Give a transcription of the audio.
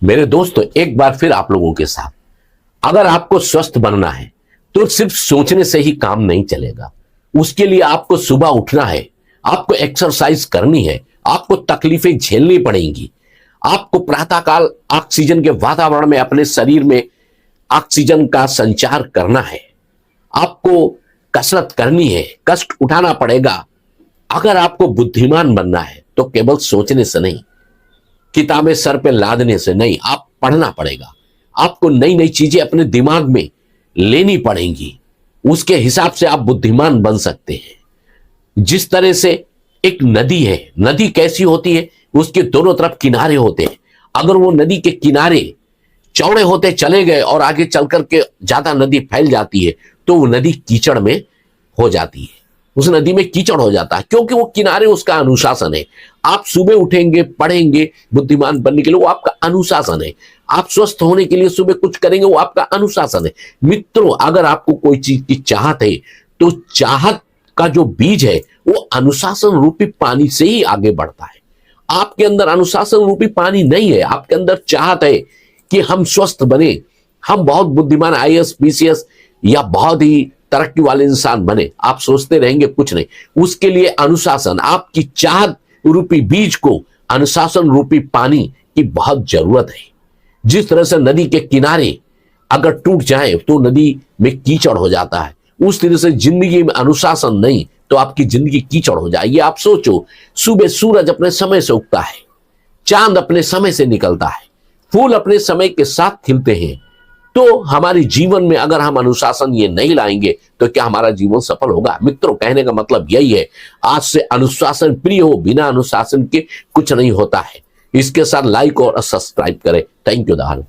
मेरे दोस्तों, एक बार फिर आप लोगों के साथ, अगर आपको स्वस्थ बनना है तो सिर्फ सोचने से ही काम नहीं चलेगा। उसके लिए आपको सुबह उठना है, आपको एक्सरसाइज करनी है, आपको तकलीफें झेलनी पड़ेंगी, आपको प्रातःकाल ऑक्सीजन के वातावरण में अपने शरीर में ऑक्सीजन का संचार करना है, आपको कसरत करनी है, कष्ट उठाना पड़ेगा। अगर आपको बुद्धिमान बनना है तो केवल सोचने से नहीं, किताबें सर पे लादने से नहीं, आप पढ़ना पड़ेगा। आपको नई नई चीजें अपने दिमाग में लेनी पड़ेंगी। उसके हिसाब से आप बुद्धिमान बन सकते हैं। जिस तरह से एक नदी है, नदी कैसी होती है, उसके दोनों तरफ किनारे होते हैं। अगर वो नदी के किनारे चौड़े होते चले गए और आगे चल करके ज्यादा नदी फैल जाती है तो वो नदी कीचड़ में हो जाती है, उस नदी में कीचड़ हो जाता है, क्योंकि वो किनारे उसका अनुशासन है। आप सुबह उठेंगे, पढ़ेंगे बुद्धिमान बनने के लिए, वो आपका अनुशासन है। आप स्वस्थ होने के लिए सुबह कुछ करेंगे, वो आपका अनुशासन है। मित्रों, अगर आपको कोई चीज की चाहत है तो चाहत का जो बीज है वो अनुशासन रूपी पानी से ही आगे बढ़ता है। आपके अंदर अनुशासन रूपी पानी नहीं है, आपके अंदर चाहत है कि हम स्वस्थ बने, हम बहुत बुद्धिमान आईएएस पीसीएस या बहुत ही तरक्की वाले इंसान बने। आप सोचते रहेंगे कुछ नहीं, उसके लिए अनुशासन, आपकी चाहत रूपी बीज को अनुशासन रूपी पानी की बहुत जरूरत है। जिस तरह से नदी के किनारे अगर टूट जाए तो नदी में कीचड़ हो जाता है, उस तरह से जिंदगी में अनुशासन नहीं तो आपकी जिंदगी कीचड़ हो जाएगी। आप सोचो, सुबह सूरज अपने समय से उगता है, चांद अपने समय से निकलता है, फूल अपने समय के साथ खिलते हैं। तो हमारे जीवन में अगर हम अनुशासन ये नहीं लाएंगे तो क्या हमारा जीवन सफल होगा? मित्रों, कहने का मतलब यही है, आज से अनुशासन प्रिय हो, बिना अनुशासन के कुछ नहीं होता है। इसके साथ लाइक और सब्सक्राइब करें। थैंक यू दान।